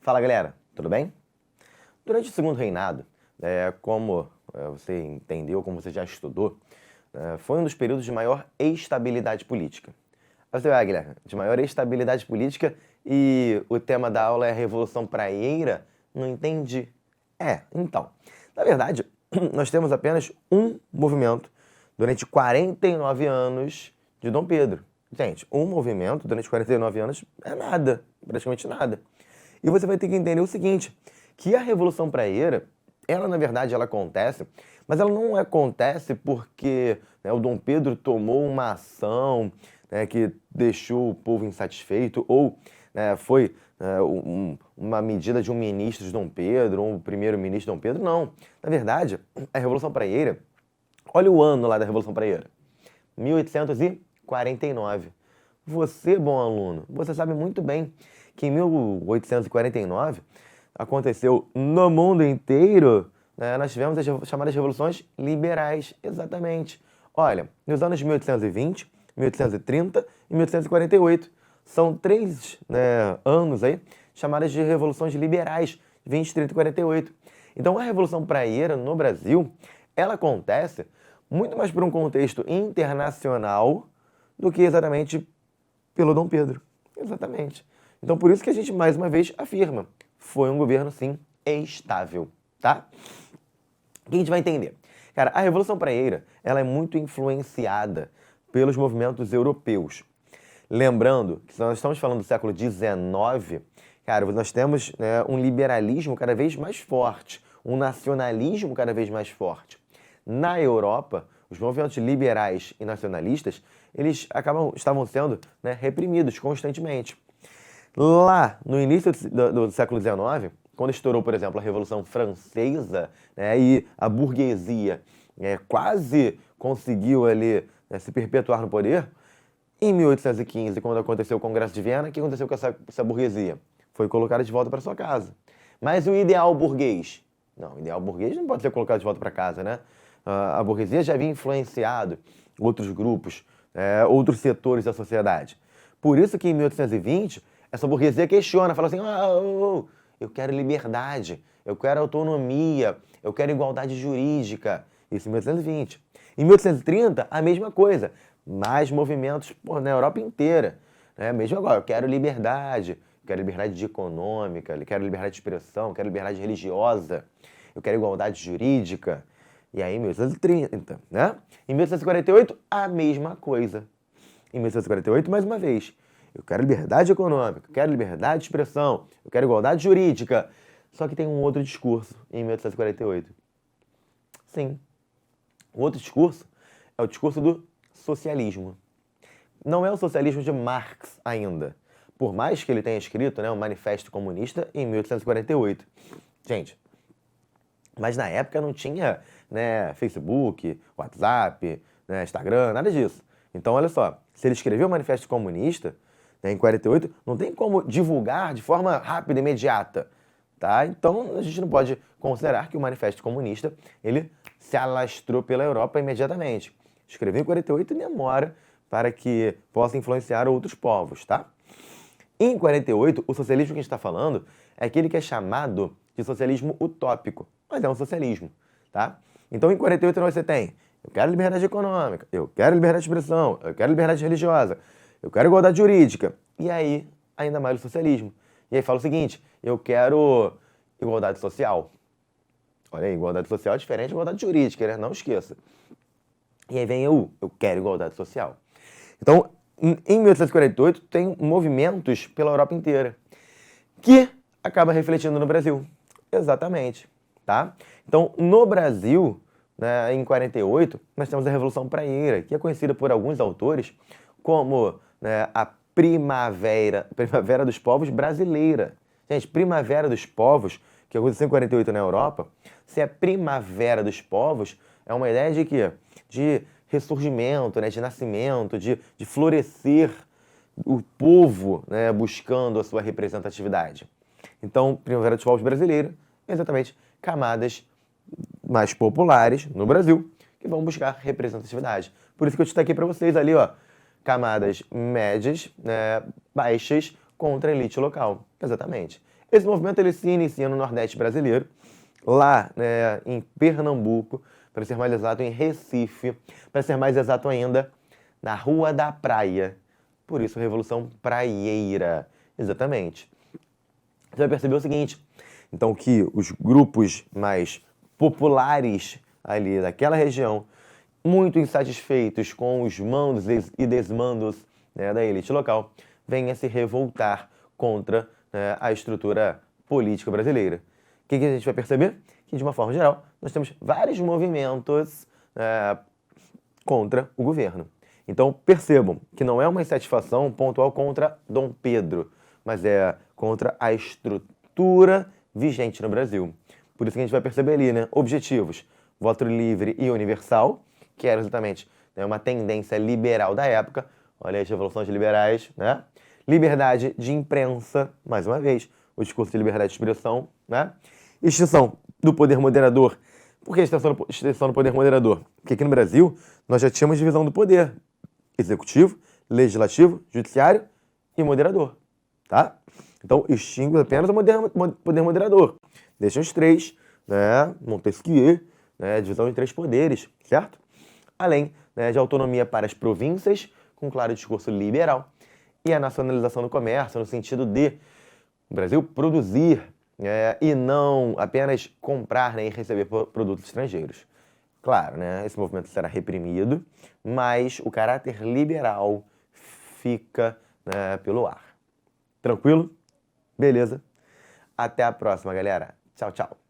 Fala galera, tudo bem? Durante o segundo reinado, como você entendeu, como você já estudou, foi um dos períodos de maior estabilidade política. Aí você vai, Guilherme, de maior estabilidade política e o tema da aula é a Revolução Praieira? Não entendi. Então, na verdade, nós temos apenas um movimento durante 49 anos de Dom Pedro. Gente, um movimento durante 49 anos é nada, praticamente nada. E você vai ter que entender o seguinte, que a Revolução Praieira, ela na verdade ela acontece, mas ela não acontece porque o Dom Pedro tomou uma ação que deixou o povo insatisfeito ou foi uma medida de um ministro de Dom Pedro, ou um primeiro-ministro de Dom Pedro, não. Na verdade, a Revolução Praieira, olha o ano lá da Revolução Praieira, 1849. Você, bom aluno, você sabe muito bem que em 1849 aconteceu no mundo inteiro, nós tivemos as chamadas revoluções liberais, exatamente. Olha, nos anos 1820, 1830 e 1848, são três anos aí chamadas de revoluções liberais, 20, 30 e 48. Então a Revolução Praieira no Brasil, ela acontece muito mais por um contexto internacional do que exatamente pelo Dom Pedro. Exatamente. Então, por isso que a gente, mais uma vez, afirma, foi um governo, sim, estável, tá? O que a gente vai entender? Cara, a Revolução Praieira, ela é muito influenciada pelos movimentos europeus. Lembrando que nós estamos falando do século XIX, cara, nós temos um liberalismo cada vez mais forte, um nacionalismo cada vez mais forte. Na Europa, os movimentos liberais e nacionalistas, eles estavam sendo reprimidos constantemente. Lá, no início do século XIX, quando estourou, por exemplo, a Revolução Francesa, e a burguesia quase conseguiu ali se perpetuar no poder, em 1815, quando aconteceu o Congresso de Viena, o que aconteceu com essa burguesia? Foi colocada de volta para sua casa. Mas o ideal burguês? Não, o ideal burguês não pode ser colocado de volta para casa, né? A burguesia já havia influenciado outros grupos, outros setores da sociedade. Por isso que em 1820, essa burguesia questiona, fala assim, eu quero liberdade, eu quero autonomia, eu quero igualdade jurídica. Isso em 1820. Em 1830, a mesma coisa. Mais movimentos na Europa inteira. Mesmo agora, eu quero liberdade econômica, eu quero liberdade de expressão, eu quero liberdade religiosa, eu quero igualdade jurídica. E aí, em 1830, Em 1848, a mesma coisa. Em 1848, mais uma vez, eu quero liberdade econômica, eu quero liberdade de expressão, eu quero igualdade jurídica. Só que tem um outro discurso em 1848. Sim. O outro discurso é o discurso do socialismo. Não é o socialismo de Marx ainda. Por mais que ele tenha escrito o Manifesto Comunista em 1848. Gente, mas na época não tinha Facebook, WhatsApp, Instagram, nada disso. Então, olha só, se ele escreveu o Manifesto Comunista em 48, não tem como divulgar de forma rápida, imediata. Tá? Então, a gente não pode considerar que o Manifesto Comunista ele se alastrou pela Europa imediatamente. Escreveu em 48 e demora para que possa influenciar outros povos, tá? Em 48, o socialismo que a gente está falando é aquele que é chamado de socialismo utópico, mas é um socialismo, tá? Então, em 48 você tem, eu quero liberdade econômica, eu quero liberdade de expressão, eu quero liberdade religiosa, eu quero igualdade jurídica. E aí, ainda mais o socialismo. E aí fala o seguinte, eu quero igualdade social. Olha aí, igualdade social é diferente de igualdade jurídica, né? Não esqueça. E aí vem eu quero igualdade social. Então, em 1848, tem movimentos pela Europa inteira, que acaba refletindo no Brasil. Exatamente, tá? Então, no Brasil, em 48, nós temos a Revolução Praieira, que é conhecida por alguns autores como a Primavera dos Povos brasileira. Gente, Primavera dos Povos, que aconteceu em 48 na Europa, se é Primavera dos Povos, é uma ideia de quê? De ressurgimento, de nascimento, de florescer o povo buscando a sua representatividade. Então, Primavera dos Povos brasileira, exatamente, camadas mais populares no Brasil que vão buscar representatividade. Por isso que eu destaquei para vocês ali, ó, camadas médias, baixas contra a elite local. Exatamente. Esse movimento ele se inicia no Nordeste brasileiro, lá, né, em Pernambuco, para ser mais exato, em Recife, para ser mais exato ainda, na Rua da Praia. Por isso, Revolução Praieira. Exatamente. Você vai perceber o seguinte, então, que os grupos mais populares ali daquela região, muito insatisfeitos com os mandos e desmandos, né, da elite local, vêm a se revoltar contra, né, a estrutura política brasileira. O que a gente vai perceber? Que, de uma forma geral, nós temos vários movimentos contra o governo. Então, percebam que não é uma insatisfação pontual contra Dom Pedro, mas é contra a estrutura vigente no Brasil. Por isso que a gente vai perceber ali, né? Objetivos: voto livre e universal, que era exatamente, né, uma tendência liberal da época. Olha aí as revoluções liberais, né? Liberdade de imprensa, mais uma vez, o discurso de liberdade de expressão, né? Extinção do poder moderador. Por que extinção do poder moderador? Porque aqui no Brasil nós já tínhamos divisão do poder: executivo, legislativo, judiciário e moderador, tá? Então, extingue apenas o poder moderador. Deixam os três, né? Montesquieu, né? Divisão em três poderes, certo? Além, né, de autonomia para as províncias, com claro discurso liberal, e a nacionalização do comércio, no sentido de o Brasil produzir, e não apenas comprar, né, e receber produtos estrangeiros. Claro, né, esse movimento será reprimido, mas o caráter liberal fica, né, pelo ar. Tranquilo? Beleza? Até a próxima, galera. Tchau, tchau.